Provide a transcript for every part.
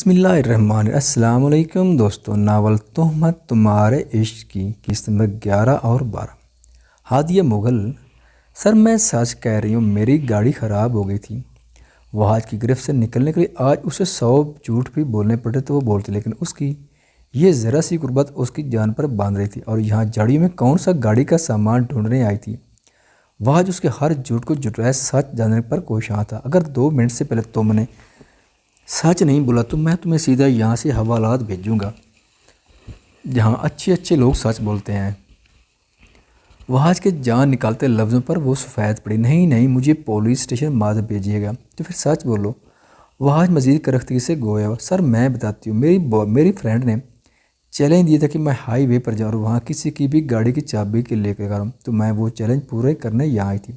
بسم اللہ الرحمن السلام علیکم دوستو، ناول تہمت تمہارے عشق کی قسط نمبر 11 اور 12۔ ہادیہ مغل: سر میں سچ کہہ رہی ہوں، میری گاڑی خراب ہو گئی تھی۔ وہ آج کی گرفت سے نکلنے کے لیے آج اسے 100 جھوٹ بھی بولنے پڑے تو وہ بولتی، لیکن اس کی یہ ذرا سی قربت اس کی جان پر باندھ رہی تھی۔ اور یہاں جھاڑیوں میں کون سا گاڑی کا سامان ڈھونڈنے آئی تھی؟ وہ آج اس کے ہر جھوٹ کو جھٹلایا سچ جاننے پر کوشاں تھا۔ اگر 2 منٹ سے پہلے تم نے سچ نہیں بولا تو میں تمہیں سیدھا یہاں سے حوالات بھیجوں گا جہاں اچھے لوگ سچ بولتے ہیں۔ وہ آج کے جان نکالتے لفظوں پر وہ سفید پڑی۔ نہیں، مجھے پولیس اسٹیشن مات بھیجیے گا تو پھر سچ بولو۔ وہ آج مزید کرختگی سے گویا، سر میں بتاتی ہوں، میری فرینڈ نے چیلنج دیا تھا کہ میں ہائی وے پر جاؤں اور وہاں کسی کی بھی گاڑی کی چابی کے لے کر آؤں، تو میں وہ چیلنج پورے کرنے یہاں آئی تھی۔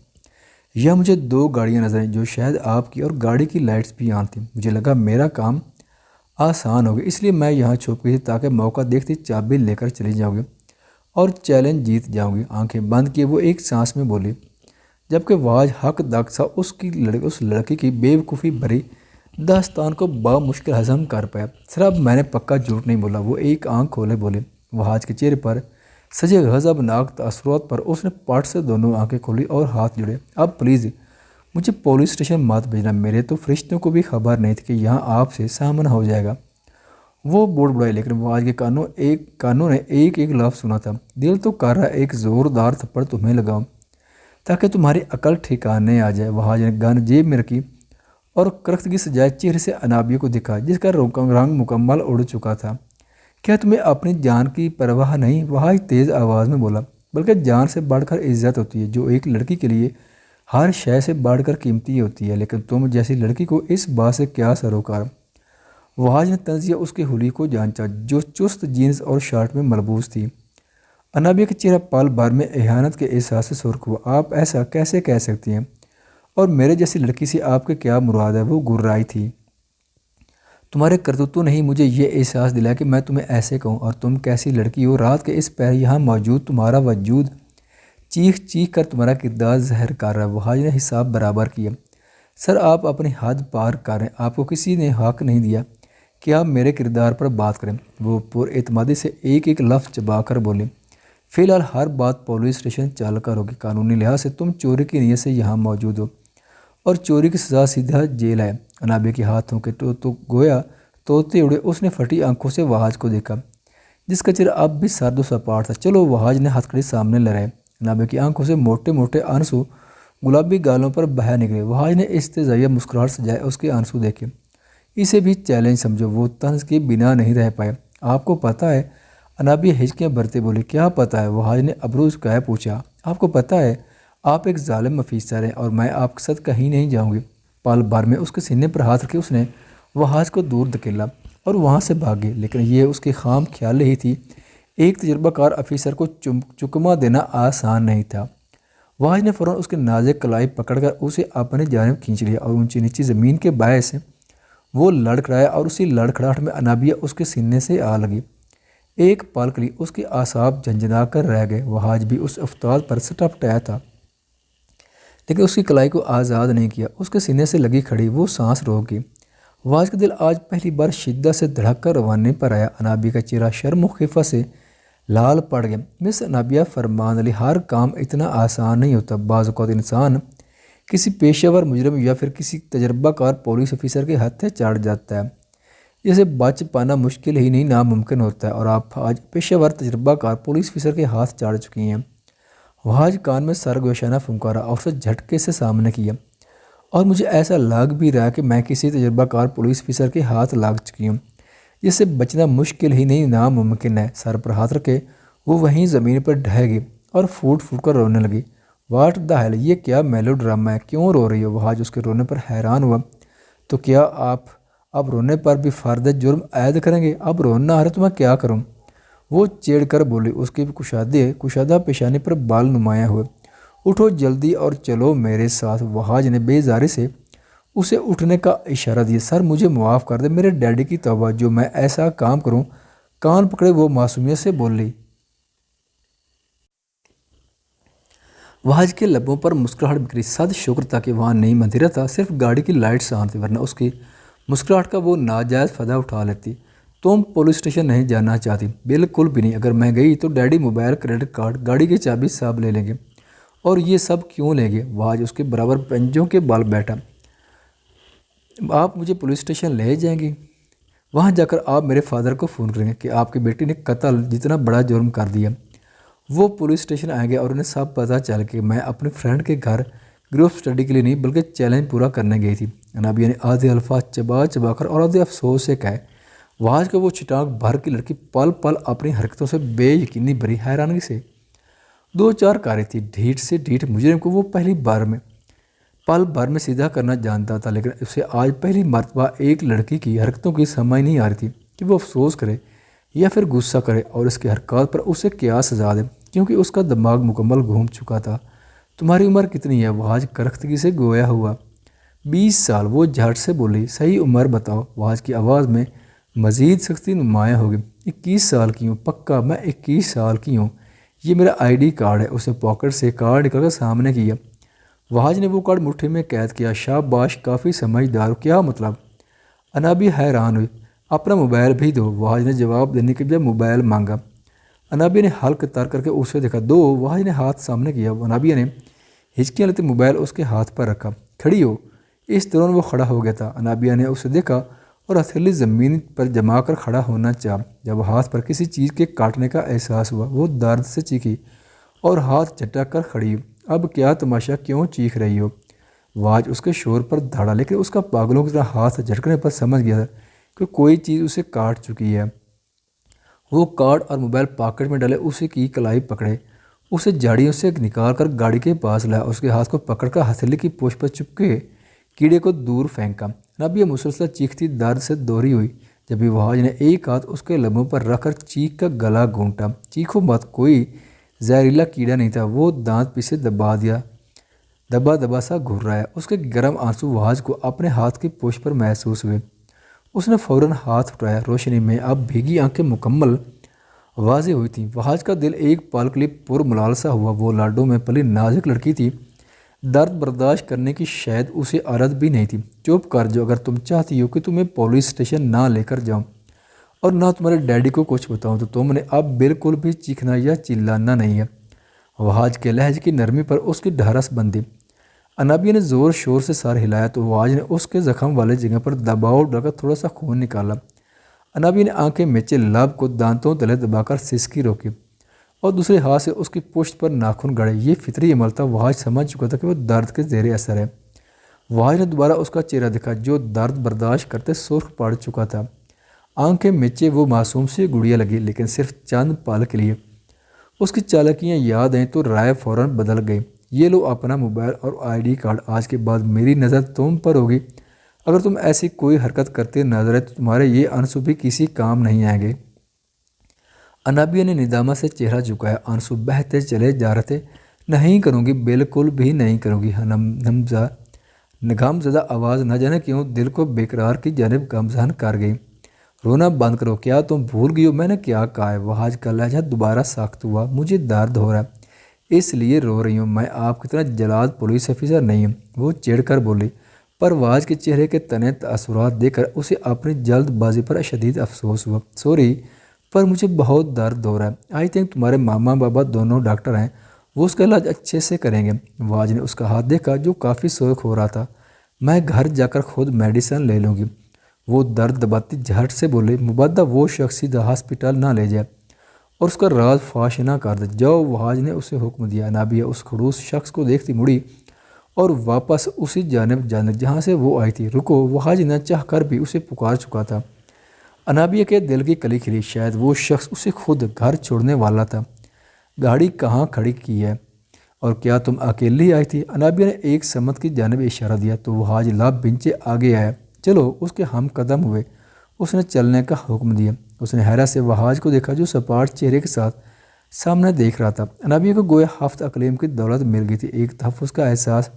یا مجھے 2 گاڑیاں نظر آئیں جو شاید آپ کی، اور گاڑی کی لائٹس بھی آن تھیں۔ مجھے لگا میرا کام آسان ہوگا، اس لیے میں یہاں چھپ گئی تھی تاکہ موقع دیکھتی چابی لے کر چلی جاؤں گی اور چیلنج جیت جاؤں گی۔ آنکھیں بند کیے وہ ایک سانس میں بولی، جبکہ واج حق دق سا اس لڑکی کی بے وقوفی بھری داستان کو بامشکل ہضم کر پایا۔ سر اب میں نے پکا جھوٹ نہیں بولا، وہ ایک آنکھ کھولے بولے۔ وہاج کے چہرے پر سجے غضبناک تاثرات پر اس نے پٹ سے دونوں آنکھیں کھولی اور ہاتھ جڑے۔ اب پلیز مجھے پولیس اسٹیشن مت بھیجنا، میرے تو فرشتوں کو بھی خبر نہیں تھی کہ یہاں آپ سے سامنا ہو جائے گا۔ وہ بڑبڑائی، لیکن وہ آج کے کانوں نے ایک لفظ سنا تھا، دل تو کر رہا ایک زوردار تھپڑ تمہیں لگاؤں تاکہ تمہاری عقل ٹھکانے آ جائے۔ وہاج نے گن جیب میں رکھی اور کرختگی سجائے چہرے سے انابیہ کو دکھا جس کا رنگ مکمل اڑ چکا تھا۔ کیا تمہیں اپنی جان کی پرواہ نہیں؟ وہاج تیز آواز میں بولا، بلکہ جان سے بڑھ کر عزت ہوتی ہے جو ایک لڑکی کے لیے ہر شے سے بڑھ کر قیمتی ہوتی ہے، لیکن تم جیسی لڑکی کو اس بات سے کیا سروکار؟ وہاج نے تنزیہ اس کے حلیے کو جانچا جو چست جینز اور شرٹ میں ملبوس تھی۔ انابیہ کا چہرہ پل بھر میں اہانت کے احساس سے سرخ ہوا۔ آپ ایسا کیسے کہہ سکتی ہیں؟ اور میرے جیسی لڑکی سے آپ کے کیا مراد ہے؟ وہ گررائی تھی۔ تمہارے کرتوتوں نے ہی مجھے یہ احساس دلایا کہ میں تمہیں ایسے کہوں، اور تم کیسی لڑکی ہو؟ رات کے اس پہر یہاں موجود تمہارا وجود چیخ کر تمہارا کردار ظاہر کر رہا ہے۔ وہاج نے حساب برابر کیا، سر آپ اپنی حد پار کر رہے ہیں، آپ کو کسی نے حق نہیں دیا کہ آپ میرے کردار پر بات کریں۔ وہ پر اعتمادی سے ایک لفظ چبا کر بولے، فی الحال ہر بات پولیس اسٹیشن چل کر ہوگی۔ قانونی لحاظ سے تم چوری کی نیت سے یہاں موجود ہو اور چوری کی سزا سیدھا جیل ہے۔ انابیہ کے ہاتھوں کے تو گویا طوطے اڑے۔ اس نے پھٹی آنکھوں سے وہاج کو دیکھا جس کا چہرہ اب بھی سرد و سپاٹ تھا۔ چلو، وہاج نے ہتھ کڑی سامنے لہرائے۔ انابیہ کی آنکھوں سے موٹے آنسو گلابی گالوں پر بہہ نکلے۔ وہاج نے استہزائیہ مسکراہٹ سجائے اس کے آنسو دیکھے۔ اسے بھی چیلنج سمجھو۔ وہ طنز کے بنا نہیں رہ پائے۔ آپ کو پتہ ہے؟ انابیہ ہچکیاں بھرتے بولی، کیا پتہ ہے؟ وہاج نے ابرو جھکائے پوچھا۔ آپ کو پتہ ہے آپ ایک ظالم افیسر ہیں اور میں آپ کے ساتھ کہیں نہیں جاؤں گی۔ پل بھر میں اس کے سینے پر ہاتھ رکھے اس نے وہاج کو دور دھکیلا اور وہاں سے بھاگی، لیکن یہ اس کی خام خیال ہی تھی۔ ایک تجربہ کار افیسر کو چکما دینا آسان نہیں تھا۔ وہاج نے فوراً اس کے نازک کلائی پکڑ کر اسے اپنے جانب کھینچ لیا اور اونچی نیچی زمین کے باعث وہ لڑکھڑایا، اور اسی لڑکھڑاہٹ میں انابیہ اس کے سینے سے آ لگی۔ ایک پل کے لیے اس کے اعصاب جھنجھنا کر رہ گئے۔ وہاج بھی اس افتاد پر سٹپٹایا تھا، لیکن اس کی کلائی کو آزاد نہیں کیا۔ اس کے سینے سے لگی کھڑی وہ سانس روک گئی۔ وہاج کا دل آج پہلی بار شدت سے دھڑک کر روانی پر آیا۔ انابیہ کا چہرہ شرم و خفت سے لال پڑ گیا۔ مس انابیہ فرمان علی، ہر کام اتنا آسان نہیں ہوتا۔ بعض اوقات انسان کسی پیشہ ور مجرم یا پھر کسی تجربہ کار پولیس افیسر کے ہتھے چڑھ جاتا ہے جسے بچ پانا مشکل ہی نہیں ناممکن ہوتا ہے، اور آپ آج پیشہ ور تجربہ کار پولیس افیسر کے ہاتھ چڑھ چکی ہیں۔ وہاج کان میں سرگوشانہ پھنکارا اور اسے جھٹکے سے سامنے کیا، اور مجھے ایسا لگ بھی رہا کہ میں کسی تجربہ کار پولیس افیسر کے ہاتھ لگ چکی ہوں جس سے بچنا مشکل ہی نہیں ناممکن ہے۔ سر پر ہاتھ رکھے وہ وہیں زمین پر ڈھہ گئی اور پھوٹ کر رونے لگی۔ واٹ دا ہیل، یہ کیا میلو ڈرامہ ہے؟ کیوں رو رہی ہو؟ وہاج اس کے رونے پر حیران ہوا۔ تو کیا آپ اب رونے پر بھی فرد جرم عائد کریں گے؟ اب رونا ہے تو میں کیا کروں؟ وہ چیڑ کر بولی، اس کی کشادہ پیشانی پر بال نمایاں ہوئے۔ اٹھو جلدی اور چلو میرے ساتھ۔ وہاج نے بیزاری سے اسے اٹھنے کا اشارہ دیا۔ سر مجھے معاف کر دے، میرے ڈیڈی کی توبہ، جو میں ایسا کام کروں۔ کان پکڑے وہ معصومیت سے بولی۔ وہاج کے لبوں پر مسکراہٹ بکھری۔ صد شکر تھا کہ وہاں نہیں اندھیرا تھا، صرف گاڑی کی لائٹس آن تھی، ورنہ اس کی مسکراہٹ کا وہ ناجائز فائدہ اٹھا لیتی۔ تم پولیس اسٹیشن نہیں جانا چاہتی؟ بالکل بھی نہیں، اگر میں گئی تو ڈیڈی موبائل، کریڈٹ کارڈ، گاڑی کی چابی سب لے لیں گے۔ اور یہ سب کیوں لیں گے؟ وہ آج اس کے برابر پنجوں کے بال بیٹھا۔ آپ مجھے پولیس اسٹیشن لے جائیں گی؟ وہاں جا کر آپ میرے فادر کو فون کریں گے کہ آپ کی بیٹی نے قتل جتنا بڑا جرم کر دیا۔ وہ پولیس اسٹیشن آئیں گے اور انہیں سب پتہ چل کہ میں اپنے فرینڈ کے گھر گروپ اسٹڈی کے لیے نہیں بلکہ چیلنج پورا کرنے گئی تھی۔ انابیہ نے آدھے الفاظ چبا چبا کر اور آدھے افسوس سے کہے۔ واج کو وہ چٹاک بھر کی لڑکی پل پل اپنی حرکتوں سے بے یقینی بھری حیرانگی سے دو چار کاری تھی۔ ڈھیٹ سے ڈھیٹ مجرم کو وہ پل بھر میں سیدھا کرنا جانتا تھا، لیکن اسے آج پہلی مرتبہ ایک لڑکی کی حرکتوں کی سمجھ نہیں آ رہی تھی کہ وہ افسوس کرے یا پھر غصہ کرے اور اس کی حرکات پر اسے کیا سزا دے، کیونکہ اس کا دماغ مکمل گھوم چکا تھا۔ تمہاری عمر کتنی ہے؟ واج کرختگی سے گویا ہوا۔ 20 سال، وہ جھٹ سے بولی۔ صحیح عمر بتاؤ۔ واج کی آواز میں مزید سختی نمایاں ہوگی۔ 21 سال کی ہوں، پکا میں 21 سال کی ہوں۔ یہ میرا ID کارڈ ہے۔ اسے پاکٹ سے کارڈ نکل کر سامنے کیا۔ واج نے وہ کارڈ مٹھی میں قید کیا۔ شاباش، کافی سمجھدار ہو۔ کیا مطلب؟ انابیہ حیران ہوئی۔ اپنا موبائل بھی دو۔ واج نے جواب دینے کے بجائے موبائل مانگا۔ انابیہ نے حلق تر کر کے اسے دیکھا۔ دو۔ واج نے ہاتھ سامنے کیا۔ انابیہ نے ہچکیاں لیتے موبائل اس کے ہاتھ پر رکھا۔ کھڑی ہو۔ اس دوران وہ کھڑا ہو گیا تھا۔ انابیہ نے اسے دیکھا اور ہتھیلی زمین پر جما کر کھڑا ہونا چاہا۔ جب ہاتھ پر کسی چیز کے کاٹنے کا احساس ہوا، وہ درد سے چیخی اور ہاتھ جھٹک کر کھڑی ہوئی۔ اب کیا تماشا، کیوں چیخ رہی ہو؟ واج اس کے شور پر دھاڑا، لیکن اس کا پاگلوں کی طرح ہاتھ جھٹکنے پر سمجھ گیا تھا کہ کوئی چیز اسے کاٹ چکی ہے۔ وہ کارڈ اور موبائل پاکٹ میں ڈالے اسے کی کلائی پکڑے، اسے جاڑیوں سے نکال کر گاڑی کے پاس لایا۔ اس کے ہاتھ کو پکڑ کر ہتھیلی کی پوچھ پر چپکے کیڑے کو دور پھینکا۔ انابیہ مسلسل چیختی درد سے دوہری ہوئی۔ جبھی واج نے ایک ہاتھ اس کے لبوں پر رکھ کر چیخ کا گلا گھونٹا۔ چیخو مت، کوئی زہریلا کیڑا نہیں تھا، وہ دانت پیسے دبا دبا سا گھور رہا ہے۔ اس کے گرم آنسو واج کو اپنے ہاتھ کی پوچھ پر محسوس ہوئے۔ اس نے فوراً ہاتھ اٹھایا۔ روشنی میں اب بھیگی آنکھیں مکمل واضح ہوئی تھیں۔ واج کا دل ایک پل کے لیے پرملال سا ہوا۔ وہ لاڈو میں پلی نازک لڑکی تھی، درد برداشت کرنے کی شاید اسے عادت بھی نہیں تھی۔ چپ کر جاؤ، اگر تم چاہتی ہو کہ تمہیں پولیس اسٹیشن نہ لے کر جاؤں اور نہ تمہارے ڈیڈی کو کچھ بتاؤں تو تم نے اب بالکل بھی چیخنا یا چلانا نہیں ہے۔ واج کے لہجے کی نرمی پر اس کی ڈھارس بندھی۔ انابیہ نے زور شور سے سر ہلایا تو واج نے اس کے زخم والے جگہ پر دباؤ ڈال کر تھوڑا سا خون نکالا۔ انابیہ نے آنکھیں میچے لب کو دانتوں تلے دبا کر سسکی روکی اور دوسرے ہاتھ سے اس کی پشت پر ناخن گڑے۔ یہ فطری عمل تھا۔ واج سمجھ چکا تھا کہ وہ درد کے زیر اثر ہے۔ واج نے دوبارہ اس کا چہرہ دیکھا جو درد برداشت کرتے سرخ پڑ چکا تھا۔ آنکھیں میچے وہ معصوم سی گڑیا لگی، لیکن صرف چند پل کے لیے۔ اس کی چالاکیاں یاد آئیں تو رائے فوراً بدل گئی۔ یہ لو اپنا موبائل اور ID کارڈ، آج کے بعد میری نظر تم پر ہوگی۔ اگر تم ایسی کوئی حرکت کرتے نظر آئے تو تمہارے یہ آنسو بھی کسی کام نہیں آئیں گے۔ انابیہ نے ندامت سے چہرہ جھکایا۔ آنسو بہتے چلے جا رہے تھے۔ نہیں کروں گی، بالکل بھی نہیں کروں گی۔ غمزدہ آواز نہ جانے کیوں دل کو بیقرار کی جانب گامزن کر گئی۔ رونا بند کرو، کیا تم بھول گئی ہو میں نے کیا کہا ہے؟ واج کا لہجہ دوبارہ سخت ہوا۔ مجھے درد ہو رہا ہے، اس لیے رو رہی ہوں۔ میں آپ کی طرح جلاد پولیس افسر نہیں ہوں، وہ چڑھ کر بولی۔ پر واج کے چہرے کے تنے تاثرات دیکھ کر اسے اپنی جلد بازی پر شدید افسوس ہوا۔ سوری، پر مجھے بہت درد ہو رہا ہے۔ آئی تھنک تمہارے ماما بابا دونوں ڈاکٹر ہیں، وہ اس کا علاج اچھے سے کریں گے۔ واج نے اس کا ہاتھ دیکھا جو کافی سرخ ہو رہا تھا۔ میں گھر جا کر خود میڈیسن لے لوں گی، وہ درد دباتی جھٹ سے بولے۔ مبادہ وہ شخص سیدھا ہاسپٹل نہ لے جائے اور اس کا راز فاش نہ کر دے۔ جاؤ، واج نے اسے حکم دیا۔ انابیہ اس خڑوس شخص کو دیکھتی مڑی اور واپس اسی جانب جانے جہاں سے وہ آئی تھی۔ رکو، واج نہ چاہ کر بھی اسے پکار چکا تھا۔ انابیہ کے دل کی کلی کھلی، شاید وہ شخص اسے خود گھر چھوڑنے والا تھا۔ گاڑی کہاں کھڑی کی ہے اور کیا تم اکیلی آئی تھی؟ انابیہ نے ایک سمت کی جانب اشارہ دیا تو واج لب بنچے آگے آیا۔ چلو، اس کے ہم قدم ہوئے۔ اس نے چلنے کا حکم دیا۔ اس نے حیرت سے واج کو دیکھا جو سپاٹ چہرے کے ساتھ سامنے دیکھ رہا تھا۔ انابیہ کو گویا ہفت اقلیم کی دولت مل گئی تھی۔ ایک تحفظ کا احساس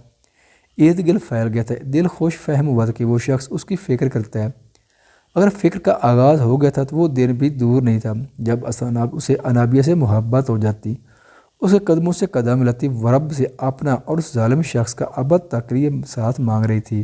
ارد گرد پھیل گیا تھا۔ دل خوش فہم ہوا تھا کہ وہ شخص اس کی فکر کرتا ہے۔ اگر فکر کا آغاز ہو گیا تھا تو وہ دن بھی دور نہیں تھا جب اسے انابیہ سے محبت ہو جاتی، اس کے قدموں سے قدم ملاتی، رب سے اپنا اور اس ظالم شخص کا ابد تک کے لیے ساتھ مانگ رہی تھی۔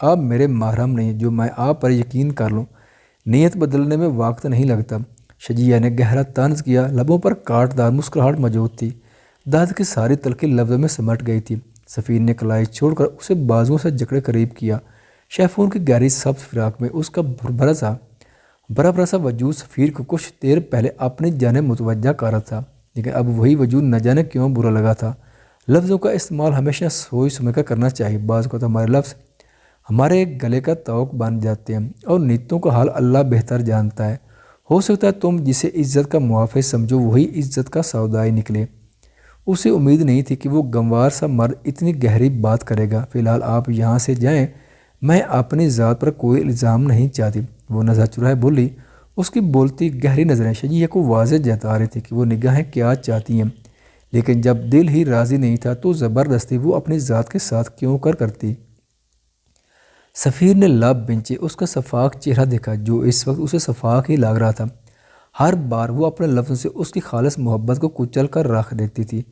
آپ میرے محرم نہیں جو میں آپ پر یقین کر لوں۔ نیت بدلنے میں وقت نہیں لگتا۔ شجیہ نے گہرا طنز کیا، لبوں پر کاٹ دار مسکراہٹ موجود تھی، درد کی ساری تلخی لفظوں میں سمٹ گئی تھی۔ سفیر نے کلائی چھوڑ کر اسے بازوؤں سے جکڑے قریب کیا۔ شیفون کی گہری سبز فراق میں اس کا برف رسا وجود سفیر کو کچھ دیر پہلے اپنی جانب متوجہ کر رہا تھا، لیکن اب وہی وجود نہ جانے کیوں برا لگا تھا۔ لفظوں کا استعمال ہمیشہ سوچ سمجھ کر کرنا چاہیے۔ بعض اوقات ہمارے لفظ ہمارے گلے کا توق بن جاتے ہیں اور نیتوں کا حال اللہ بہتر جانتا ہے۔ ہو سکتا ہے تم جسے عزت کا محافظ سمجھو وہی عزت کا سودائی نکلے۔ اسے امید نہیں تھی کہ وہ گنوار سا مرد اتنی گہری بات کرے گا۔ فی الحال آپ یہاں سے جائیں، میں اپنی ذات پر کوئی الزام نہیں چاہتی، وہ نظر چرائے بولی۔ اس کی بولتی گہری نظریں شجیہ کو واضح جتا رہی تھی کہ وہ نگاہیں کیا چاہتی ہیں، لیکن جب دل ہی راضی نہیں تھا تو زبردستی وہ اپنی ذات کے ساتھ کیوں کرتی۔ سفیر نے لب بنچے اس کا شفاف چہرہ دیکھا جو اس وقت اسے شفاف ہی لگ رہا تھا۔ ہر بار وہ اپنے لفظوں سے اس کی خالص محبت کو کچل کر رکھ دیتی تھی۔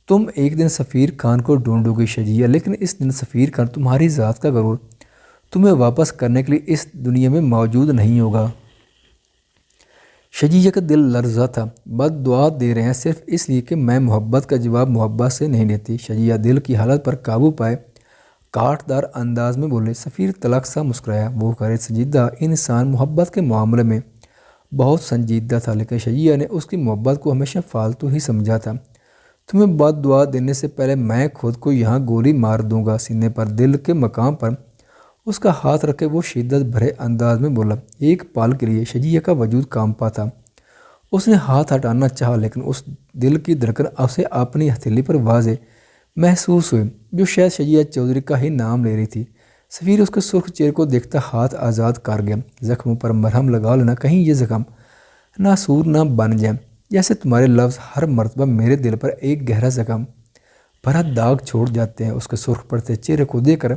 تم ایک دن سفیر خان کو ڈھونڈو گی شجیہ، لیکن اس دن سفیر خان تمہاری ذات کا غرور تمہیں واپس کرنے کے لیے اس دنیا میں موجود نہیں ہوگا۔ شجیہ کا دل لرزا تھا۔ بد دعا دے رہے ہیں صرف اس لیے کہ میں محبت کا جواب محبت سے نہیں دیتی۔ شجیہ دل کی حالت پر قابو پائے کاٹ دار انداز میں بولے۔ سفیر تلخ سا مسکرایا، وہ کرے سنجیدہ انسان محبت کے معاملے میں بہت سنجیدہ تھا، لیکن شجیہ نے اس کی محبت کو ہمیشہ فالتو ہی سمجھا تھا۔ تمہیں بد دعا دینے سے پہلے میں خود کو یہاں گولی مار دوں گا۔ سینے پر دل کے مقام پر اس کا ہاتھ رکھے وہ شدت بھرے انداز میں بولا۔ ایک پل کے لیے شجیہ کا وجود کانپا تھا۔ اس نے ہاتھ ہٹانا چاہا، لیکن اس دل کی دھڑکن اسے اپنی ہتھیلی پر واضح محسوس ہوئی جو شاید شجیہ چودھری کا ہی نام لے رہی تھی۔ سفیر اس کے سرخ چہرے کو دیکھتا ہاتھ آزاد کر گیا۔ زخموں پر مرہم لگا لینا، کہیں یہ زخم ناسور نہ بن جائیں، جیسے تمہارے لفظ ہر مرتبہ میرے دل پر ایک گہرا زخم بھرا داغ چھوڑ جاتے ہیں۔ اس کے سرخ پڑتے چہرے کو دیکھ کر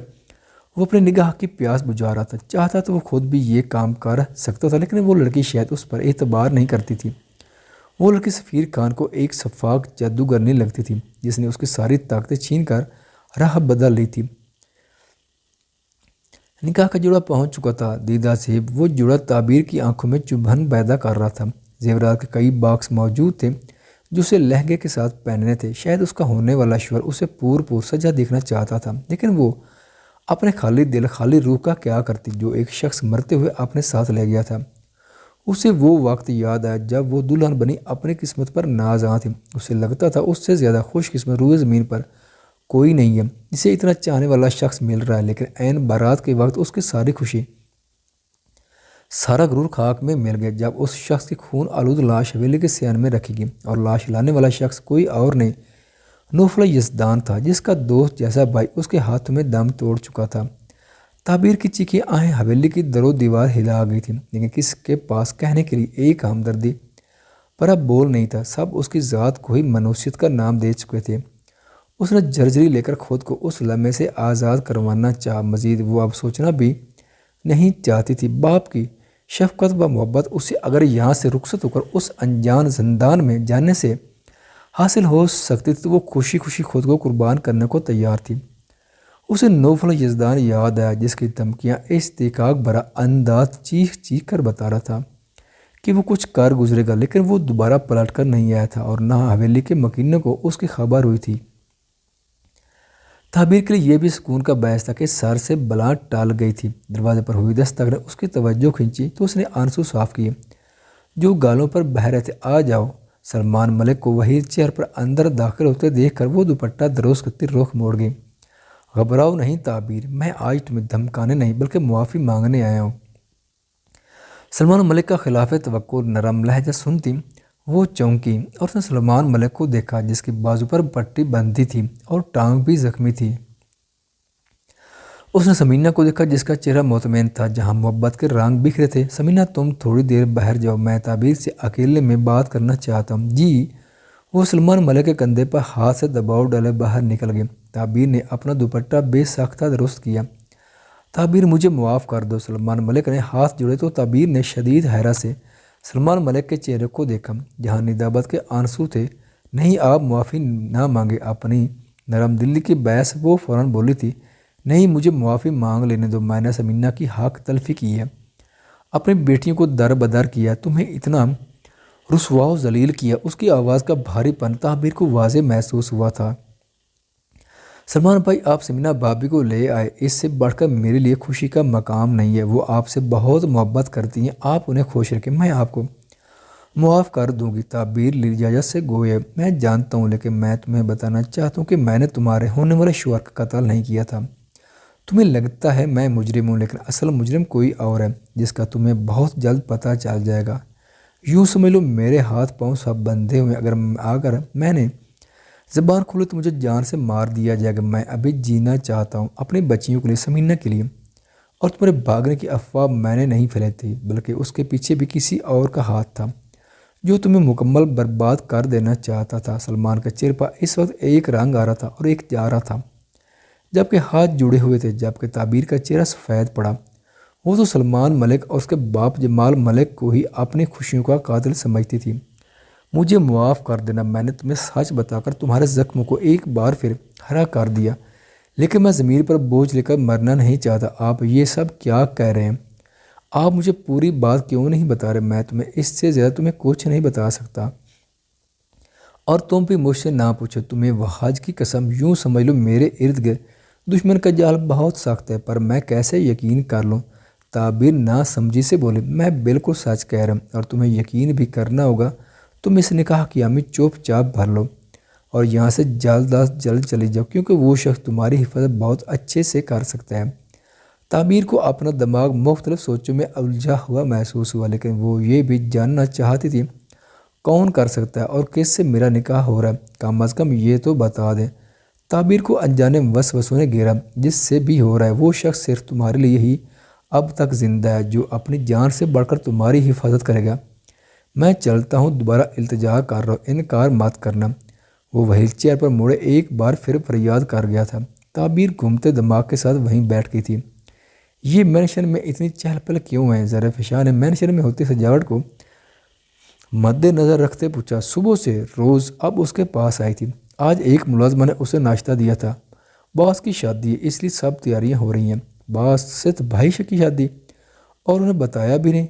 وہ اپنی نگاہ کی پیاس بجھا رہا تھا۔ چاہتا تو وہ خود بھی یہ کام کر سکتا تھا، لیکن وہ لڑکی شاید اس پر اعتبار نہیں کرتی تھی۔ وہ لڑکی سفیر خان کو ایک شفاق جادوگر نہیں لگتی تھی جس نے اس کی ساری طاقتیں چھین کر راہ بدل لی تھی۔ نکاح کا جوڑا پہنچ چکا تھا۔ دیدہ صاحب وہ جوڑا تعبیر کی آنکھوں میں چبھن پیدا کر رہا تھا۔ زیورات کے کئی باکس موجود تھے جو اسے لہنگے کے ساتھ پہننے تھے۔ شاید اس کا ہونے والا شوہر اسے پور سجا دیکھنا چاہتا تھا، لیکن وہ اپنے خالی دل خالی روح کا کیا کرتی جو ایک شخص مرتے ہوئے اپنے ساتھ لے گیا تھا۔ اسے وہ وقت یاد آیا جب وہ دلہن بنی اپنی قسمت پر نازاں تھی۔ اسے لگتا تھا اس سے زیادہ خوش قسمت روئے زمین پر کوئی نہیں ہے جسے اتنا چاہنے والا شخص مل رہا ہے، لیکن عین بارات کے وقت اس کی ساری خوشی سارا غرور خاک میں مل گیا جب اس شخص کی خون آلود لاش حویلی کے سیان میں رکھی گئی، اور لاش لانے والا شخص کوئی اور نہیں نوفل یزدان تھا جس کا دوست جیسا بھائی اس کے ہاتھوں میں دم توڑ چکا تھا۔ تعبیر کی چیخیں آہیں حویلی کی در و دیوار ہلا گئی تھی، لیکن کس کے پاس کہنے کے لیے ایک ہمدردی پر اب بول نہیں تھا۔ سب اس کی ذات کو ہی منوسیت کا نام دے چکے تھے۔ اس نے جرجری لے کر خود کو اس لمحے سے آزاد کروانا چاہا۔ مزید وہ اب سوچنا بھی نہیں چاہتی تھی۔ باپ کی شفقت و محبت اسے اگر یہاں سے رخصت ہو کر اس انجان زندان میں جانے سے حاصل ہو سکتی تھی تو وہ خوشی خوشی خود کو قربان کرنے کو تیار تھی۔ اسے نوفل یزدان یاد آیا جس کی دھمکیاں استحقاق بھرا انداز چیخ چیخ کر بتا رہا تھا کہ وہ کچھ کر گزرے گا، لیکن وہ دوبارہ پلٹ کر نہیں آیا تھا اور نہ حویلی کے مکینوں کو اس کی خبر ہوئی تھی۔ تعبیر کے لیے یہ بھی سکون کا باعث تھا کہ سر سے بلا ٹال گئی تھی۔ دروازے پر ہوئی دستک نے اس کی توجہ کھینچی تو اس نے آنسو صاف کیے جو گالوں پر بہہ رہے تھے۔ آ جاؤ۔ سلمان ملک کو وہی چیئر پر اندر داخل ہوتے دیکھ کر وہ دوپٹہ درست کرتی رخ موڑ گئی۔ گھبراؤ نہیں تعبیر، میں آج تمہیں دھمکانے نہیں بلکہ معافی مانگنے آیا ہوں۔ سلمان ملک کا خلاف توقع نرم لہجہ سنتی وہ چونکی اور اس نے سلمان ملک کو دیکھا جس کی بازو پر پٹی بندھی تھی اور ٹانگ بھی زخمی تھی۔ اس نے سمینہ کو دیکھا جس کا چہرہ مطمئن تھا جہاں محبت کے رنگ بکھرے تھے۔ سمینہ تم تھوڑی دیر باہر جاؤ، میں تعبیر سے اکیلے میں بات کرنا چاہتا ہوں۔ جی۔ وہ سلمان ملک کے کندھے پر ہاتھ سے دباؤ ڈالے باہر نکل گئے۔ تعبیر نے اپنا دوپٹہ بے ساختہ درست کیا۔ تعبیر مجھے معاف کر دو۔ سلمان ملک نے ہاتھ جوڑے تو تعبیر نے شدید حیرت سے سلمان ملک کے چہرے کو دیکھا جہاں ندامت کے آنسو تھے۔ نہیں، آپ معافی نہ مانگے۔ اپنی نرم دلی کی باعث وہ فوراً بولی تھی، نہیں، مجھے معافی مانگ لینے دو، میں نے ثمینہ کی حق تلفی کی ہے، اپنی بیٹیوں کو در بدر کیا، تمہیں اتنا رسوا و ذلیل کیا۔ اس کی آواز کا بھاری پن تعبیر کو واضح محسوس ہوا تھا۔ سلمان بھائی، آپ ثمینہ بھابھی کو لے آئے، اس سے بڑھ کر میرے لیے خوشی کا مقام نہیں ہے۔ وہ آپ سے بہت محبت کرتی ہیں، آپ انہیں خوش رکھیں، میں آپ کو معاف کر دوں گی۔ تعبیر لجاجت سے گویا، میں جانتا ہوں، لیکن میں تمہیں بتانا چاہتا ہوں کہ میں نے تمہارے ہونے والے شوہر کا قتل نہیں کیا تھا۔ تمہیں لگتا ہے میں مجرم ہوں، لیکن اصل مجرم کوئی اور ہے، جس کا تمہیں بہت جلد پتہ چل جائے گا۔ یوں سمجھ لو میرے ہاتھ پاؤں سب بندھے ہوئے، اگر میں نے زبان کھولی تو مجھے جان سے مار دیا جائے گا۔ میں ابھی جینا چاہتا ہوں، اپنی بچیوں کے لیے، ثمینہ کے لیے۔ اور تمہارے بھاگنے کی افواہ میں نے نہیں پھیلائی تھی، بلکہ اس کے پیچھے بھی کسی اور کا ہاتھ تھا، جو تمہیں مکمل برباد کر دینا چاہتا تھا۔ سلمان کا چہرہ پر اس وقت ایک رنگ آ رہا تھا اور ایک جا رہا تھا، جبکہ ہاتھ جڑے ہوئے تھے۔ جبکہ تعبیر کا چہرہ سفید پڑا، وہ تو سلمان ملک اور اس کے باپ جمال ملک کو ہی اپنی خوشیوں کا قاتل سمجھتی تھی۔ مجھے معاف کر دینا، میں نے تمہیں سچ بتا کر تمہارے زخموں کو ایک بار پھر ہرا کر دیا، لیکن میں ضمیر پر بوجھ لے کر مرنا نہیں چاہتا۔ آپ یہ سب کیا کہہ رہے ہیں؟ آپ مجھے پوری بات کیوں نہیں بتا رہے؟ میں تمہیں اس سے زیادہ تمہیں کچھ نہیں بتا سکتا، اور تم بھی مجھ سے نہ پوچھو۔ تمہیں وحج کی قسم، یوں سمجھ لو میرے ارد گرد دشمن کا جال بہت سخت ہے، پر میں کیسے یقین کر لوں؟ تعبیر نہ سمجھی سے بولے، میں بالکل سچ کہہ رہا ہوں، اور تمہیں یقین بھی کرنا ہوگا۔ تم اس نکاح کی ہمیں چوپ چاپ بھر لو اور یہاں سے جلد از جلد چلی جاؤ، کیونکہ وہ شخص تمہاری حفاظت بہت اچھے سے کر سکتا ہے۔ تعبیر کو اپنا دماغ مختلف سوچوں میں الجھا ہوا محسوس ہوا، لیکن وہ یہ بھی جاننا چاہتی تھی کون کر سکتا ہے اور کس سے میرا نکاح ہو رہا ہے۔ کم از کم یہ تو بتا دیں۔ تعبیر کو انجانے وسوسوں نے گھیرا، جس سے بھی ہو رہا ہے وہ شخص صرف تمہارے لیے ہی اب تک زندہ ہے، جو اپنی جان سے بڑھ کر تمہاری حفاظت کرے گا۔ میں چلتا ہوں، دوبارہ التجا کر رہا ہوں، انکار مت کرنا۔ وہ وہیل چیئر پر مڑے ایک بار پھر فریاد کر گیا تھا۔ تعبیر گھومتے دماغ کے ساتھ وہیں بیٹھ گئی تھی۔ یہ مینشن میں اتنی چہل پہل کیوں ہے؟ ظریف شاہ نے مینشن میں ہوتی سجاوٹ کو مد نظر رکھتے پوچھا۔ صبح سے روز اب اس کے پاس آئی تھی۔ آج ایک ملازمہ نے اسے ناشتہ دیا تھا۔ باس کی شادی ہے، اس لیے سب تیاریاں ہو رہی ہیں۔ باسط بھائی کی شادی؟ اور انہیں بتایا بھی نہیں؟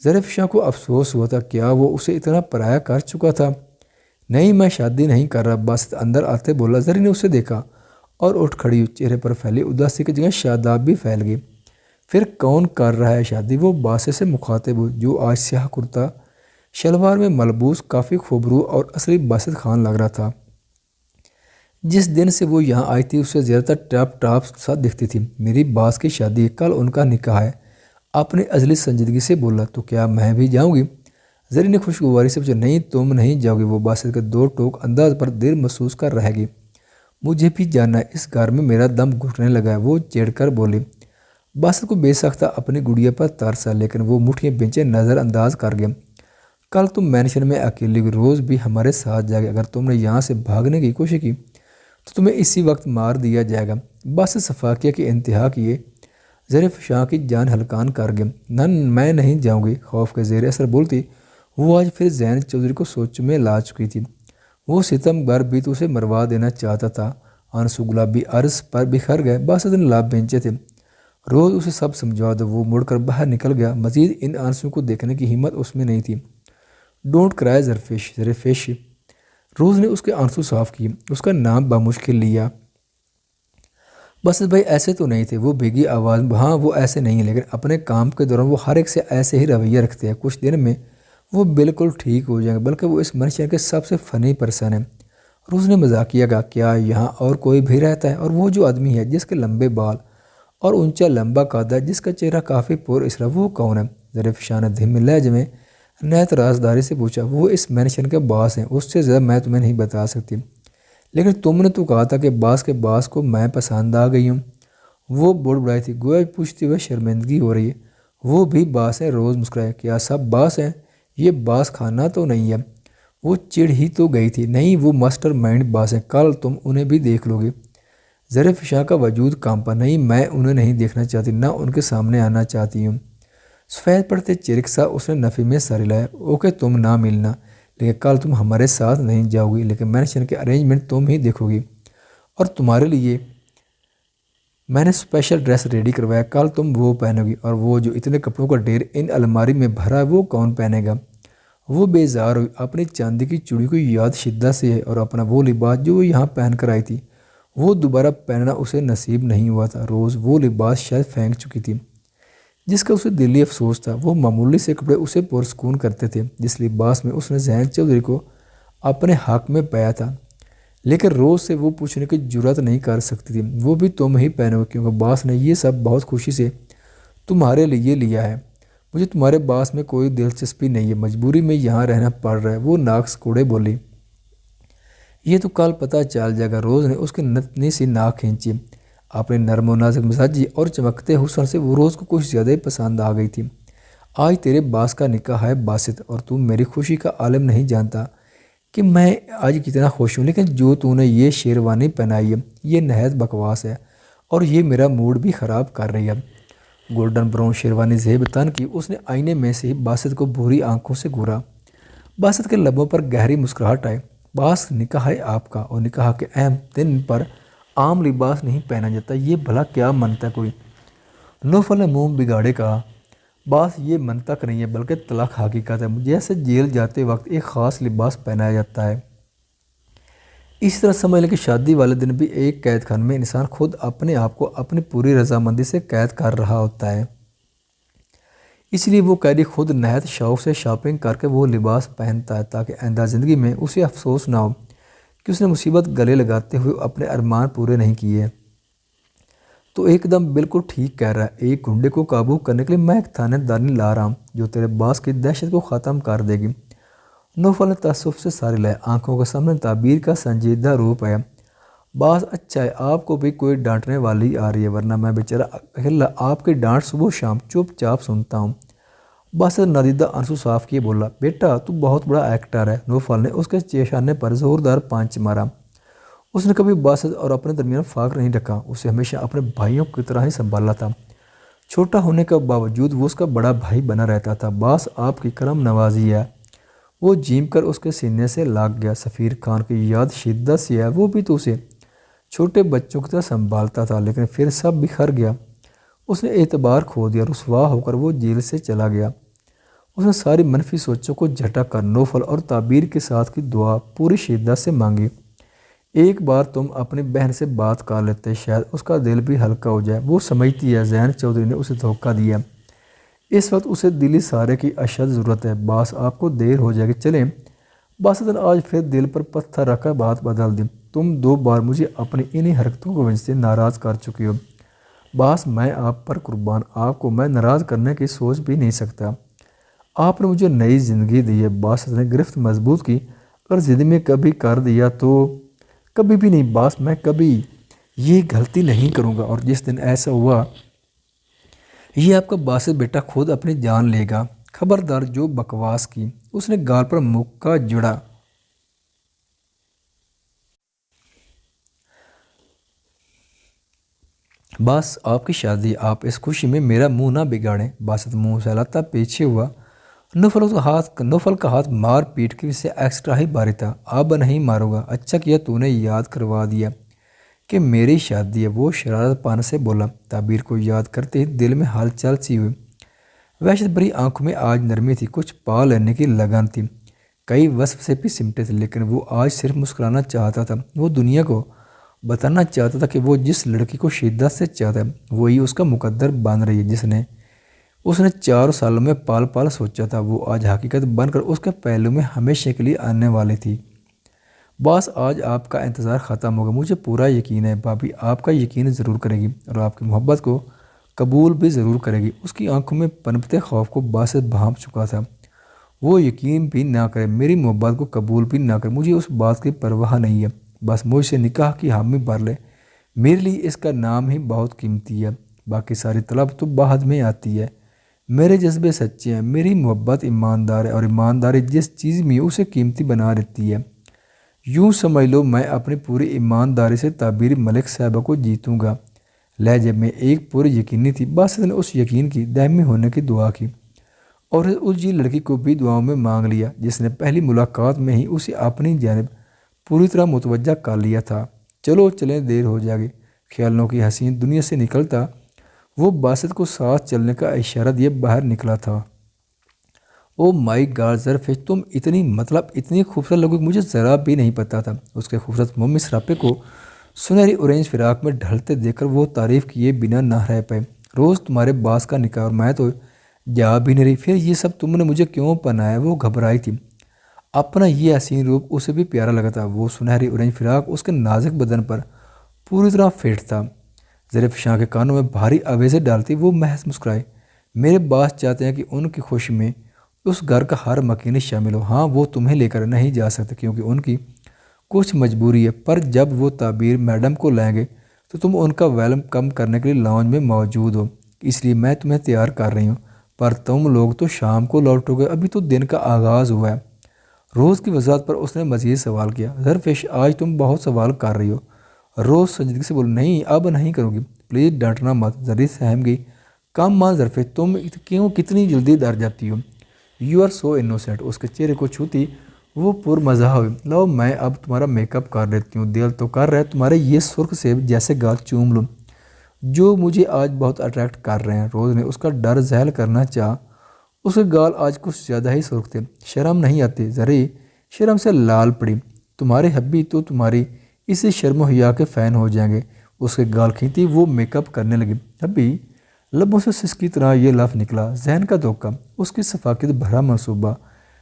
ظریف شاہ کو افسوس ہوا تھا، کیا وہ اسے اتنا پرایا کر چکا تھا؟ نہیں، میں شادی نہیں کر رہا، باسط اندر آتے بولا۔ زری نے اسے دیکھا اور اٹھ کھڑی ہوئی، چہرے پر پھیلی اداسی کی جگہ شاداب بھی پھیل گئی۔ پھر کون کر رہا ہے شادی؟ وہ باسط سے مخاطب ہوئی، جو آج سیاہ کرتا شلوار میں ملبوس کافی خوبرو اور اصلی باسط خان لگ رہا تھا۔ جس دن سے وہ یہاں آئی تھی اس سے زیادہ ٹاپ ٹاپ سا دکھتی تھی۔ میری باس کی شادی ہے، کل ان کا نکاح ہے، اپنی ازلی سنجیدگی سے بولا۔ تو کیا میں بھی جاؤں گی؟ زری نے خوشگواری سے پوچھا۔ نہیں، تم نہیں جاؤ گی، وہ باسط کے دو ٹوک انداز پر دیر محسوس کر رہے گی۔ مجھے بھی جانا ہے، اس گھر میں میرا دم گھٹنے لگا ہے، وہ چڑھ کر بولی۔ باسط کو بے سختہ اپنی گڑیا پر ترسا، لیکن وہ مٹھیاں بینچیں نظر انداز کر گیا۔ کل تم مینشن میں اکیلی ہوگی، روز بھی ہمارے ساتھ جائے گا۔ اگر تم نے یہاں سے بھاگنے کی کوشش کی تو تمہیں اسی وقت مار دیا جائے گا۔ باسط صفاقیہ کی انتہا کیے ظریف شاہ کی جان ہلکان کر گیا۔ نہ، میں نہیں جاؤں گی، خوف کے زیر اثر بولتی۔ وہ آج پھر زین چودھری کو سوچ میں لا چکی تھی۔ وہ ستم گر بھی تو اسے مروا دینا چاہتا تھا۔ آنسو گلابی عرض پر بکھر گئے۔ باسط نے لاب بینچے تھے، روز اسے سب سمجھا دو۔ وہ مڑ کر باہر نکل گیا، مزید ان آنسوں کو دیکھنے کی ہمت اس میں نہیں تھی۔ ڈونٹ کرائے ظریفیش، روز نے اس کے آنسو صاف کیے، اس کا نام بمشکل لیا۔ باسط بھائی ایسے تو نہیں تھے، وہ بھیگی آواز۔ ہاں، وہ ایسے نہیں ہیں، لیکن اپنے کام کے دوران وہ ہر ایک سے ایسے ہی رویہ رکھتے ہیں۔ کچھ دن میں وہ بالکل ٹھیک ہو جائیں گے، بلکہ وہ اس منشیات کے سب سے فنی پرسن ہیں۔ روز نے مذاقیہ کہا، کیا یہاں اور کوئی بھی رہتا ہے؟ اور وہ جو آدمی ہے جس کے لمبے بال اور اونچا لمبا قد ہے، جس کا چہرہ کافی پر اسرا، وہ کون ہے؟ ظریف شاہ نے دھیمے لہجے میں نہایت رازداری سے پوچھا۔ وہ اس مینشن کے باس ہیں، اس سے زیادہ میں تمہیں نہیں بتا سکتی۔ لیکن تم نے تو کہا تھا کہ باس کے باس کو میں پسند آ گئی ہوں۔ وہ بڑبڑائی تھی، گویا پوچھتے ہوئے شرمندگی ہو رہی ہے۔ وہ بھی باس ہیں؟ روز مسکرائے۔ کیا سب باس ہیں؟ یہ باس خانہ تو نہیں ہے؟ وہ چڑھ ہی تو گئی تھی۔ نہیں، وہ ماسٹر مائنڈ باس ہیں، کل تم انہیں بھی دیکھ لو گے۔ ظریف شاہ کا وجود کانپا۔ نہیں، میں انہیں نہیں دیکھنا چاہتی، نہ ان کے سامنے آنا چاہتی ہوں۔ سفید پڑتے چرک سا اس نے نفی میں سر ہلایا۔ اوکے، تم نہ ملنا، لیکن کل تم ہمارے ساتھ نہیں جاؤ گی، لیکن مینشن کے ارینجمنٹ تم ہی دیکھو گی، اور تمہارے لیے میں نے اسپیشل ڈریس ریڈی کروایا، کل تم وہ پہنو گی، اور وہ جو اتنے کپڑوں کا ڈھیر ان الماری میں بھرا ہے وہ کون پہنے گا؟ وہ بیزار ہوئی، اپنی چاندی کی چوڑی کو یاد شدت سے ہے، اور اپنا وہ لباس جو وہ یہاں پہن کر آئی تھی وہ دوبارہ پہننا اسے نصیب نہیں ہوا تھا۔ روز وہ لباس شاید پھینک چکی تھی جس کا اسے دلی افسوس تھا۔ وہ معمولی سے کپڑے اسے پرسکون کرتے تھے جس لباس میں اس نے ذہن چودھری کو اپنے حق میں پایا تھا، لیکن روز سے وہ پوچھنے کی جرات نہیں کر سکتی تھی۔ وہ بھی تم ہی پہنو، کیونکہ باس نے یہ سب بہت خوشی سے تمہارے لیے لیا ہے۔ مجھے تمہارے باس میں کوئی دلچسپی نہیں ہے، مجبوری میں یہاں رہنا پڑ رہا ہے، وہ ناک سکوڑے بولی۔ یہ تو کل پتہ چل جائے گا۔ روز نے اس کی نتنی سی ناک کھینچی۔ اپنے نرم و نازک مزاجی اور چمکتے حسن سے وہ روز کو کچھ زیادہ ہی پسند آ گئی تھی۔ آج تیرے باس کا نکاح ہے باسط، اور تو میری خوشی کا عالم نہیں جانتا کہ میں آج کتنا خوش ہوں، لیکن جو تو نے یہ شیروانی پہنائی ہے یہ نہایت بکواس ہے اور یہ میرا موڈ بھی خراب کر رہی ہے۔ گولڈن براؤن شیروانی زیب تن کی اس نے آئینے میں سے ہی باسط کو بھوری آنکھوں سے گھورا۔ باسط کے لبوں پر گہری مسکراہٹ آئی۔ باس نکاح ہے آپ کا، اور نکاح کے اہم دن پر عام لباس نہیں پہنا جاتا، یہ بھلا کیا منطق کوئی؟ نوفل نے منہ بگاڑے کہا، باس یہ منطق نہیں ہے بلکہ تلخ حقیقت ہے، جیسے جیل جاتے وقت ایک خاص لباس پہنایا جاتا ہے۔ اس طرح سمجھ لیں کہ شادی والے دن بھی ایک قید خانے میں انسان خود اپنے آپ کو اپنی پوری رضامندی سے قید کر رہا ہوتا ہے۔ اس لیے وہ قیدی خود نہایت شوق سے شاپنگ کر کے وہ لباس پہنتا ہے تاکہ آئندہ زندگی میں اسے افسوس نہ ہو کہ اس نے مصیبت گلے لگاتے ہوئے اپنے ارمان پورے نہیں کیے۔ تو ایک دم بالکل ٹھیک کہہ رہا ہے، ایک گنڈے کو قابو کرنے کے لیے میں ایک تھانے دارنی لا رہا ہوں جو تیرے باس کی دہشت کو ختم کر دے گی۔ نوفل نے تأسف سے ساری لائے، آنکھوں کے سامنے تعبیر کا سنجیدہ روپ آیا۔ باس اچھا ہے، آپ کو بھی کوئی ڈانٹنے والی آ رہی ہے، ورنہ میں بیچارہ اکیلا آپ کی ڈانٹ صبح شام چپ چاپ سنتا ہوں۔ باس نادیدہ آنسو صاف کیے بولا، بیٹا تو بہت بڑا ایکٹر ہے۔ نوفل نے اس کے چیشانے پر زوردار پانچ مارا۔ اس نے کبھی باسط اور اپنے درمیان فاق نہیں رکھا، اسے ہمیشہ اپنے بھائیوں کی طرح ہی سنبھالا تھا۔ چھوٹا ہونے کے باوجود وہ اس کا بڑا بھائی بنا رہتا تھا۔ باس آپ کی کرم نوازی ہے۔ وہ جھیم کر اس کے سینے سے لاگ گیا۔ سفیر خان کی یاد شدت سے ہے، وہ بھی تو اسے چھوٹے بچوں کی طرح سنبھالتا تھا، لیکن پھر سب بکھر گیا۔ اس نے اعتبار کھو دیا، رسوا ہو کر وہ جیل سے چلا گیا۔ اس نے ساری منفی سوچوں کو جھٹک کر نوفل اور تعبیر کے ساتھ کی دعا پوری شدت سے مانگی۔ ایک بار تم اپنی بہن سے بات کر لیتے، شاید اس کا دل بھی ہلکا ہو جائے۔ وہ سمجھتی ہے زین چودھری نے اسے دھوکہ دیا، اس وقت اسے دلی سہارے کی اشد ضرورت ہے۔ باس آپ کو دیر ہو جائے گی، چلیں۔ باسط نے آج پھر دل پر پتھر رکھ کر بات بدل دی، تم 2 بار مجھے اپنی انہی حرکتوں کی وجہ سے ناراض کر چکی ہو۔ باس میں آپ پر قربان، آپ کو میں ناراض کرنے کی سوچ بھی نہیں سکتا۔ آپ نے مجھے نئی زندگی دی ہے۔ باسط نے گرفت مضبوط کی، اگر زندگی میں کبھی کر دیا تو کبھی بھی نہیں باس، میں کبھی یہ غلطی نہیں کروں گا، اور جس دن ایسا ہوا یہ آپ کا باسط بیٹا خود اپنی جان لے گا۔ خبردار جو بکواس کی، اس نے گال پر مکہ جڑا۔ باس آپ کی شادی، آپ اس خوشی میں میرا منہ نہ بگاڑیں۔ باسط منہ سہلاتا پیچھے ہوا۔ نوفل کا ہاتھ مار پیٹ کے سے ایکسٹرا ہی بھاری تھا۔ اب نہیں ماروں گا، اچھا کیا تو نے یاد کروا دیا کہ میری شادی ہے، وہ شرارت پان سے بولا۔ تعبیر کو یاد کرتے ہی دل میں ہلچل سی ہوئی۔ وحشت بھری آنکھوں میں آج نرمی تھی، کچھ پا لینے کی لگن تھی۔ کئی وصف سے بھی سمٹے تھے، لیکن وہ آج صرف مسکرانا چاہتا تھا۔ وہ دنیا کو بتانا چاہتا تھا کہ وہ جس لڑکی کو شدت سے چاہتا ہے وہی اس کا مقدر بن رہی ہے، جس نے اس نے 4 سالوں میں پال پال سوچا تھا، وہ آج حقیقت بن کر اس کے پہلو میں ہمیشہ کے لیے آنے والی تھی۔ باس آج آپ کا انتظار ختم ہوگا، مجھے پورا یقین ہے۔ بھابھی آپ کا یقین ضرور کرے گی اور آپ کی محبت کو قبول بھی ضرور کرے گی۔ اس کی آنکھوں میں پنپتے خوف کو باسط بھانپ چکا تھا۔ وہ یقین بھی نہ کرے، میری محبت کو قبول بھی نہ کرے، مجھے اس بات کی پرواہ نہیں ہے، بس مجھ سے نکاح کی حامی بھر لے، میرے لیے اس کا نام ہی بہت قیمتی ہے، باقی ساری طلب تو بعد میں آتی ہے۔ میرے جذبے سچے ہیں، میری محبت ایماندار ہے، اور ایمانداری جس چیز میں اسے قیمتی بنا دیتی ہے۔ یوں سمجھ لو میں اپنی پوری ایمانداری سے تعبیر ملک صاحبہ کو جیتوں گا۔ لہجے میں ایک پوری یقینی تھی۔ باسط نے اس یقین کی دائمی ہونے کی دعا کی اور اس جی لڑکی کو بھی دعاؤں میں مانگ لیا جس نے پہلی ملاقات میں ہی اسے اپنی جانب پوری طرح متوجہ کر لیا تھا۔ چلو چلیں، دیر ہو جائے گی۔ خیالوں کی حسین دنیا سے نکلتا وہ باسط کو ساتھ چلنے کا اشارہ دیے باہر نکلا تھا۔ او مائی گاڈ ظرفش، تم اتنی خوبصورت لوگی، مجھے ذرا بھی نہیں پتا تھا۔ اس کے خوبصورت مومی سراپے کو سنہری اورنج فراق میں ڈھلتے دیکھ کر وہ تعریف کیے بنا نہ رہ پائے۔ روز تمہارے باس کا نکاح اور میں تو جا بھی نہیں رہی، پھر یہ سب تم نے مجھے کیوں پہنایا؟ وہ گھبرائی تھی۔ اپنا یہ حسین روپ اسے بھی پیارا لگا تھا۔ وہ سنہری اورنج فراق اس کے نازک بدن پر پوری طرح فٹ تھا۔ ظرفشاں کے کانوں میں بھاری آویزیں ڈالتی وہ محض مسکرائے۔ میرے باس چاہتے ہیں کہ ان کی خوشی میں اس گھر کا ہر مکینی شامل ہو۔ ہاں، وہ تمہیں لے کر نہیں جا سکتے کیونکہ ان کی کچھ مجبوری ہے، پر جب وہ تعبیر میڈم کو لائیں گے تو تم ان کا ویلکم کرنے کے لیے لاؤنج میں موجود ہو، اس لیے میں تمہیں تیار کر رہی ہوں۔ پر تم لوگ تو شام کو لوٹو گے، ابھی تو دن کا آغاز ہوا ہے۔ روز کی وضاحت پر اس نے مزید سوال کیا۔ ظرفش، آج تم بہت سوال کر رہی ہو۔ روز سنجیدگی سے بولی، نہیں اب نہیں کروں گی، پلیز ڈانٹنا مت۔ ذرا سہم گئی۔ کم مان ظرفش، تم کیوں کتنی جلدی ڈر جاتی ہو؟ You are so innocent. اس کے چہرے کو چھوتی وہ پر مزاح ہوئی۔ لاؤ میں اب تمہارا میک اپ کر لیتی ہوں، دل تو کر رہا ہے تمہارے یہ سرخ سیب جیسے گال چوم لوں جو مجھے آج بہت اٹریکٹ کر رہے ہیں۔ روز نے اس کا ڈر ظاہر کرنا چاہا۔ اس کے گال آج کچھ زیادہ ہی سرخ تھے۔ شرم نہیں آتی؟ ذرا شرم سے لال پڑی۔ تمہارے حبی تو تمہاری اسی شرم و حیا کے فین ہو جائیں گے۔ اس کے گال کھینچتی وہ میک اپ کرنے لگی۔ حبی، لبوں سے سسکی طرح یہ لفظ نکلا۔ ذہن کا دھوکہ، اس کی ثقافت بھرا منصوبہ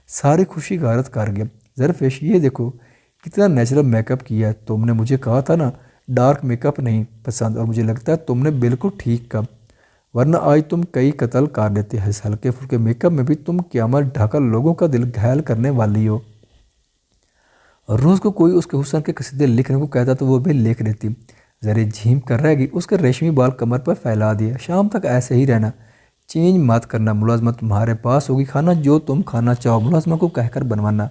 ساری خوشی غارت کر گیا۔ ظرفش، یہ دیکھو کتنا نیچرل میک اپ کیا ہے۔ تم نے مجھے کہا تھا نا ڈارک میک اپ نہیں پسند، اور مجھے لگتا ہے تم نے بالکل ٹھیک کہا، ورنہ آج تم کئی قتل کر دیتے۔ اس ہلکے پھلکے میک اپ میں بھی تم قیامت ڈھا کر لوگوں کا دل گھائل کرنے والی ہو۔ روز کو کوئی اس کے حسن کے قصیدے لکھنے کو کہتا تو وہ بھی لکھ دیتی۔ ذرا جھیم کر رہ گئی۔ اس کے ریشمی بال کمر پر پھیلا دیے۔ شام تک ایسے ہی رہنا، چینج مت کرنا۔ ملازمہ تمہارے پاس ہوگی، کھانا جو تم کھانا چاہو ملازمہ کو کہہ کر بنوانا۔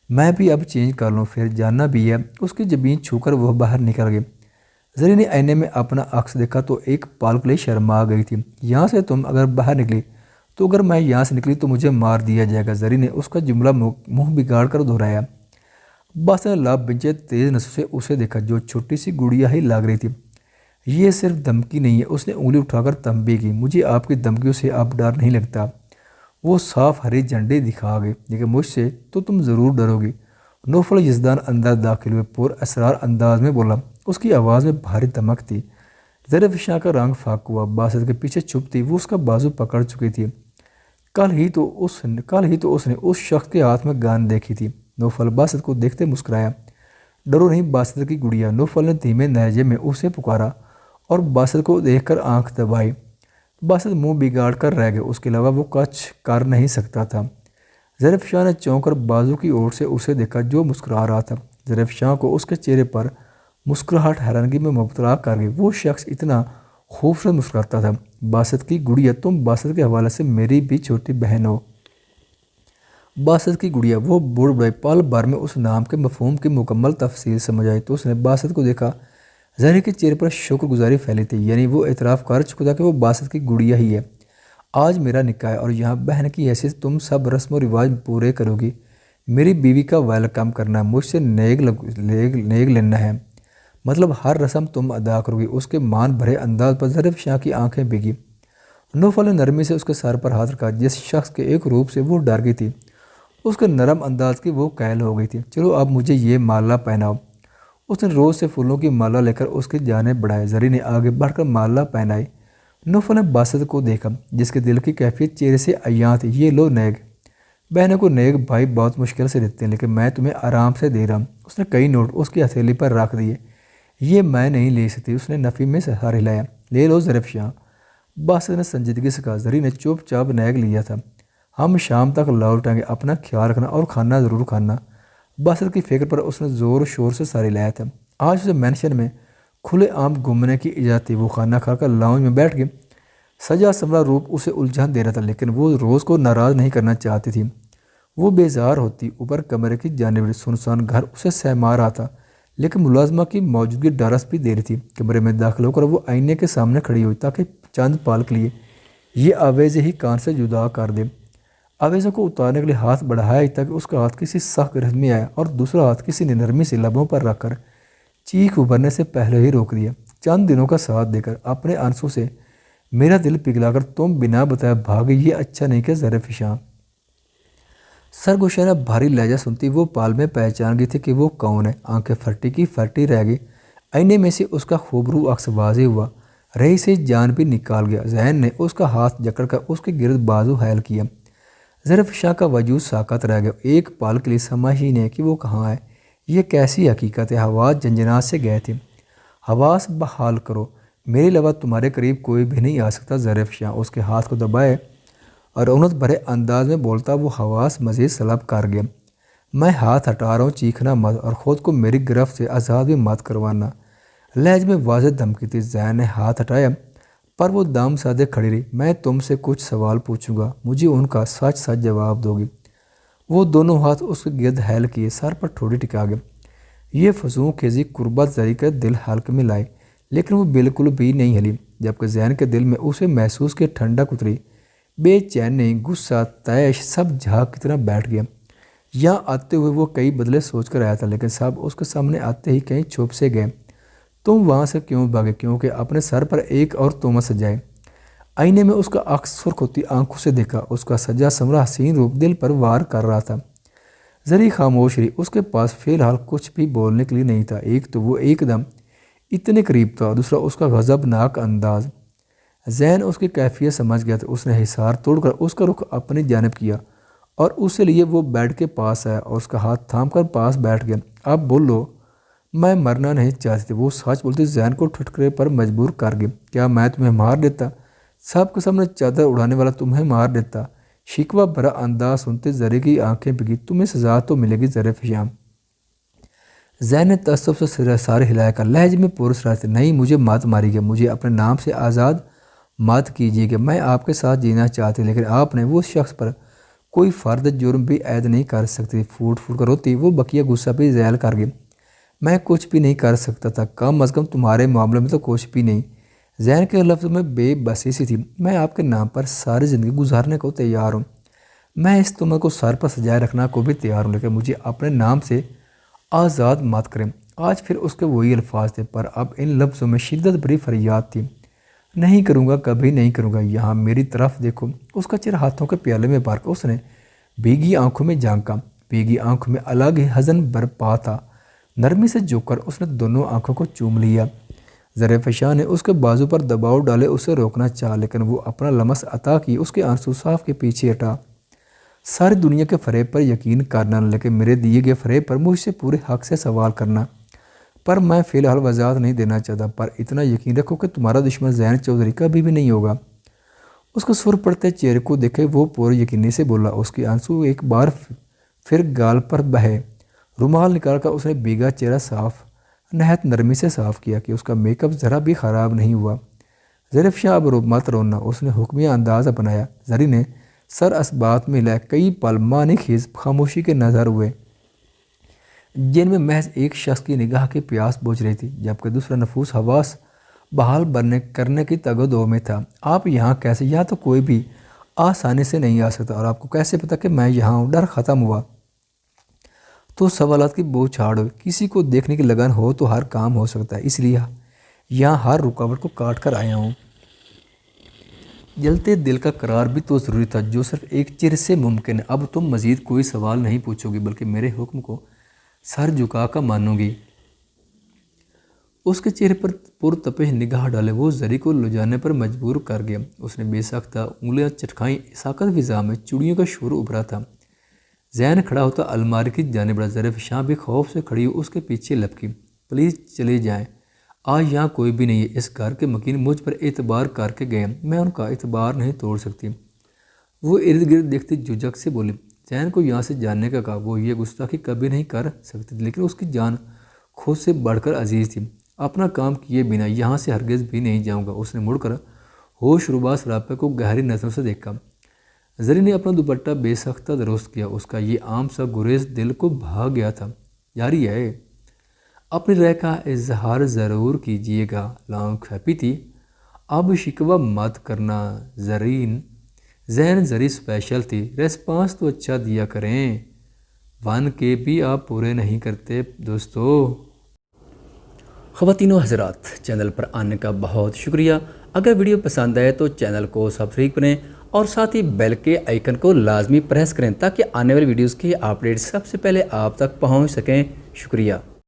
میں بھی اب چینج کر لوں، پھر جاننا بھی ہے۔ اس کی جبین چھو کر وہ باہر نکل گئی۔ زری نے آئینے میں اپنا عکس دیکھا تو ایک پال کے لیے شرما گئی تھی۔ یہاں سے تم اگر باہر نکلی تو اگر میں یہاں سے نکلی تو مجھے مار دیا جائے گا۔ زری نے اس کا جملہ منہ بگاڑ کر دہرایا۔ بس نے لاب بنچے تیز نظروں سے اسے دیکھا جو چھوٹی سی گڑیا ہی لگ رہی تھی۔ یہ صرف دھمکی نہیں ہے، اس نے انگلی اٹھا کر تنبیہ کی۔ مجھے آپ کی دھمکیوں سے اب ڈر نہیں لگتا۔ وہ صاف ہری جھنڈے دکھا گئے، لیکن مجھ سے تو تم ضرور ڈرو گی۔ نوفل یزدان اندر داخل ہوئے، پر اسرار انداز میں بولا۔ اس کی آواز میں بھاری دمک تھی۔ ظرفشاں کا رنگ فاق ہوا، باسط کے پیچھے چھپتی وہ اس کا بازو پکڑ چکی تھی۔ کل ہی تو اس نے اس شخص کے ہاتھ میں گان دیکھی تھی۔ نوفل باسط کو دیکھتے مسکرایا۔ ڈرو نہیں باسط کی گڑیا، نوفل نے دھیمے لہجے میں اسے پکارا اور باسط کو دیکھ کر آنکھ دبائی۔ باسط منہ بگاڑ کر رہ گیا، اس کے علاوہ وہ کچھ کر نہیں سکتا تھا۔ ظرفشاں نے چونک کر بازو کی اوٹ سے اسے دیکھا جو مسکرا رہا تھا۔ ظرفشاں کو اس کے چہرے پر مسکراہٹ حیرانگی میں مبتلا کر گئی۔ وہ شخص اتنا خوبصورت مسکراتا تھا۔ باسط کی گڑیا، تم باسط کے حوالے سے میری بھی چھوٹی بہن ہو۔ باسط کی گڑیا، وہ بوڑھ بڑے پل بھر میں اس نام کے مفہوم کی مکمل تفصیل سمجھ آئی تو اس نے باسط کو دیکھا۔ زہری کے چہرے پر شکر گزاری پھیلی تھی، یعنی وہ اعتراف کر چکا تھا کہ وہ باسط کی گڑیا ہی ہے۔ آج میرا نکاح ہے اور یہاں بہن کی حیثیت تم سب رسم و رواج پورے کرو گی۔ میری بیوی کا ویلکم کرنا ہے، مجھ سے نیگ لینا ہے، مطلب ہر رسم تم ادا کرو گی۔ اس کے مان بھرے انداز پر ظرفشاں کی آنکھیں بھیگی۔ نوفل نے نرمی سے اس کے سر پر ہاتھ رکھا۔ جس شخص کے ایک روپ سے وہ ڈر گئی تھی اس کے نرم انداز کی وہ قائل ہو گئی تھی۔ چلو اب مجھے یہ مالا پہناؤ۔ اس نے روز سے پھولوں کی مالا لے کر اس کی جانب بڑھائے۔ زری نے آگے بڑھ کر مالا پہنائی۔ نوفل نے باسط کو دیکھا جس کے دل کی کیفیت چہرے سے عیاں تھی۔ یہ لو نیگ، بہنوں کو نیگ بھائی بہت مشکل سے دیتے ہیں، لیکن میں تمہیں آرام سے دے رہا ہوں۔ اس نے کئی نوٹ اس کی ہتھیلی پر رکھ دیے۔ یہ میں نہیں لے سکتی، اس نے نفی میں سر ہلایا۔ لے لو ظرفشاں، باسط نے سنجیدگی سے کہا۔ زری نے چپ چاپ نیگ لیا تھا۔ ہم شام تک لوٹ آئیں گے، اپنا خیال رکھنا اور کھانا ضرور کھانا۔ باسط کی فکر پر اس نے زور و شور سے سر ہلایا تھا۔ آج اسے مینشن میں کھلے عام گھومنے کی اجازت تھی۔ وہ کھانا کھا کر لاؤنج میں بیٹھ گئے۔ سجا سنورا روپ اسے الجھن دے رہا تھا، لیکن وہ روز کو ناراض نہیں کرنا چاہتی تھی۔ وہ بیزار ہوتی۔ اوپر کمرے کی جانب سنسان گھر اسے سہما رہا تھا، لیکن ملازمہ کی موجودگی ڈرس بھی دے رہی تھی۔ کمرے میں داخل ہو کر وہ آئینے کے سامنے کھڑی ہوئی تاکہ چند پال کے لیے یہ آویزیں ہی کان سے جدا کر دے۔ آویزوں کو اتارنے کے لیے ہاتھ بڑھایا ہی تاکہ اس کا ہاتھ کسی سخت گرفت میں آیا اور دوسرا ہاتھ کسی نے نرمی سے لبوں پر رکھ کر چیخ ابھرنے سے پہلے ہی روک دیا۔ چند دنوں کا ساتھ دے کر اپنے آنسوں سے میرا دل پگھلا کر تم بنا بتائے بھاگے، یہ اچھا نہیں کہ زرفشاں۔ سرگوشیرہ بھاری لہجہ سنتی وہ پال میں پہچان گئی تھی کہ وہ کون ہے۔ آنکھیں پھٹی کی پھٹی رہ گئی، آئینے میں سے اس کا خوبرو عکس واضح ہوا، رہی سے جان بھی نکال گیا۔ ذہن نے اس کا ہاتھ جکڑ کر اس کے گرد بازو حائل کیا۔ زرفشاں کا وجود ساکت رہ گیا، ایک پال کے لیے سمجھ ہی نہیں کہ وہ کہاں ہے، یہ کیسی حقیقت ہے۔ حواس جنجنات سے گئے تھے۔ حواس بحال کرو، میرے علاوہ تمہارے قریب کوئی بھی نہیں آ سکتا۔ زرفشاں اس کے ہاتھ کو دبائے اور رونت بھرے انداز میں بولتا وہ حواس مزید سلب کر گیا۔ میں ہاتھ ہٹا رہا ہوں، چیخنا مت اور خود کو میری گرفت سے آزاد بھی مت کروانا۔ لہجے میں واضح دھمکی تھی۔ ذہن نے ہاتھ ہٹایا پر وہ دم سادے کھڑی رہی۔ میں تم سے کچھ سوال پوچھوں گا، مجھے ان کا سچ سچ جواب دو گی۔ وہ دونوں ہاتھ اس کے گرد حائل کیے، سر پر ٹھوڑی ٹکا گئے۔ یہ فضول خیزی قربت زری کا دل حلق میں لائے، لیکن وہ بالکل بھی نہیں ہلی، جبکہ ذہن کے دل میں اسے محسوس کہ ٹھنڈک اتری۔ بے چینی، غصہ، طیش سب جھاگ کی طرح بیٹھ گیا۔ یہاں آتے ہوئے وہ کئی بدلے سوچ کر آیا تھا، لیکن سب اس کے سامنے آتے ہی کہیں چھپ سے گئے۔ تم وہاں سے کیوں بھاگے؟ کیونکہ اپنے سر پر ایک اور تہمت سجائے۔ آئینے میں اس کا عکس سرخ ہوتی آنکھوں سے دیکھا، اس کا سجا سنورا حسین روپ دل پر وار کر رہا تھا۔ زری خاموش رہی، اس کے پاس فی الحال کچھ بھی بولنے کے لیے نہیں تھا۔ ایک تو وہ ایک دم اتنے قریب تھا، دوسرا اس کا غضبناک انداز۔ ذہن اس کی کیفیت سمجھ گیا تھا۔ اس نے حصار توڑ کر اس کا رخ اپنی جانب کیا اور اسے لیے وہ بیڈ کے پاس آیا اور اس کا ہاتھ تھام کر پاس بیٹھ گیا۔ اب بولو، میں مرنا نہیں چاہتی تھی۔ وہ سچ بولتی ذہن کو ٹھٹکرے پر مجبور کر گئی۔ کیا میں تمہیں مار دیتا؟ سب کے سامنے چادر اڑانے والا تمہیں مار دیتا؟ شکوہ بھرا انداز سنتے زری کی آنکھیں بھگی۔ تمہیں سزا تو ملے گی زرفشاں۔ ذہن نے تعصب سے سارے ہلایا کر لہجے میں پرسرار تھے، نہیں مجھے مت ماری گیا، مجھے اپنے نام سے آزاد مت کیجیے گا۔ میں آپ کے ساتھ جینا چاہتی، لیکن آپ نے وہ شخص پر کوئی فرد جرم بھی عائد نہیں کر سکتی۔ پھوٹ پھوٹ کر روتی وہ بقیہ غصہ بھی ذیل کر گئی۔ میں کچھ بھی نہیں کر سکتا تھا، کم از کم تمہارے معاملے میں تو کچھ بھی نہیں۔ ذہن کے لفظ میں بے بسی سی تھی۔ میں آپ کے نام پر ساری زندگی گزارنے کو تیار ہوں، میں اس تہمت کو سر پر سجائے رکھنا کو بھی تیار ہوں، لیکن مجھے اپنے نام سے آزاد مت کریں۔ آج پھر اس کے وہی الفاظ تھے، پر اب ان لفظوں میں شدت بھری فریاد تھی۔ نہیں کروں گا، کبھی نہیں کروں گا۔ یہاں میری طرف دیکھو۔ اس کا چہرہ ہاتھوں کے پیالے میں بھر کر اس نے بھیگی آنکھوں میں جھانکا۔ بھیگی آنکھوں میں الگ ہی حزن برپا تھا۔ نرمی سے جھک کر اس نے دونوں آنکھوں کو چوم لیا۔ زرفشاں نے اس کے بازو پر دباؤ ڈالے، اسے روکنا چاہا، لیکن وہ اپنا لمس عطا کی اس کے آنسو صاف کے پیچھے ہٹا۔ ساری دنیا کے فریب پر یقین کرنا، لیکن میرے دیے گئے فریب پر مجھ سے پورے حق سے سوال کرنا۔ پر میں فی الحال وضاحت نہیں دینا چاہتا، پر اتنا یقین رکھو کہ تمہارا دشمن ذہن چودھری کبھی بھی نہیں ہوگا۔ اس کو سر پڑتے چہرے کو دیکھے وہ پورے یقینی سے بولا۔ اس کے آنسو ایک بار پھر گال پر بہے۔ رومال نکال کر اس نے بھیگا چہرہ صاف نہایت نرمی سے صاف کیا کہ اس کا میک اپ ذرا بھی خراب نہیں ہوا۔ زرفشاں اب مت رونا، اس نے حکمیہ انداز اپنایا۔ زری نے سر اسبات میں ہلایا۔ کئی پل معنی خیز خاموشی کے نظر ہوئے، جن میں محض ایک شخص کی نگاہ کی پیاس بوجھ رہی تھی، جبکہ دوسرا نفوس حواس بحال کرنے کی تگ و دو میں تھا۔ آپ یہاں کیسے؟ یہاں تو کوئی بھی آسانی سے نہیں آ سکتا، اور آپ کو کیسے پتا کہ میں یہاں ہوں؟ ڈر ختم ہوا تو سوالات کی بوجھ چھاڑو۔ کسی کو دیکھنے کی لگن ہو تو ہر کام ہو سکتا ہے، اس لیے یہاں ہر رکاوٹ کو کاٹ کر آیا ہوں۔ جلتے دل کا قرار بھی تو ضروری تھا، جو صرف ایک چر سے ممکن ہے۔ اب تم مزید کوئی سوال نہیں پوچھو گی، بلکہ میرے حکم کو سر جھکا کر مانو گی۔ اس کے چہرے پر پرتپش نگاہ ڈالے وہ زری کو لجانے پر مجبور کر گیا۔ اس نے بے ساختہ انگلیاں چٹکائیں، ساکت فضا میں چوڑیوں کا شور ابھرا تھا۔ ذہن کھڑا ہوتا الماری کی جانب بڑھا۔ زرفشاں بھی خوف سے کھڑی اس کے پیچھے لپکی۔ پلیز چلے جائیں، آج یہاں کوئی بھی نہیں ہے۔ اس گھر کے مکین مجھ پر اعتبار کر کے گئے، میں ان کا اعتبار نہیں توڑ سکتی۔ وہ ارد گرد دیکھتے جھجک سے بولی۔ ذہن کو یہاں سے جاننے کا کہا، وہ یہ گستاخی کبھی نہیں کر سکتی، لیکن اس کی جان خود سے بڑھ کر عزیز تھی۔ اپنا کام کیے بنا یہاں سے ہرگز بھی نہیں جاؤں گا۔ اس نے مڑ کر ہوش ربا سراپے کو گہری نظروں سے دیکھا۔ زری نے اپنا دوپٹہ بے ساختہ درست کیا۔ اس کا یہ عام سا گریز دل کو بھا گیا تھا۔ جاری ہے، اپنی رائے کا اظہار ضرور کیجیے گا۔ لانگ کھپی تھی، اب شکوہ مت کرنا زرین۔ ذہن زری اسپیشل تھی، ریسپانس تو اچھا دیا کریں، ون کے بھی آپ پورے نہیں کرتے دوستو۔ خواتین و حضرات، چینل پر آنے کا بہت شکریہ۔ اگر ویڈیو پسند آئے تو چینل کو سبسکرائب کریں اور ساتھ ہی بیل کے آئیکن کو لازمی پریس کریں تاکہ آنے والی ویڈیوز کی اپڈیٹ سب سے پہلے آپ تک پہنچ سکیں۔ شکریہ۔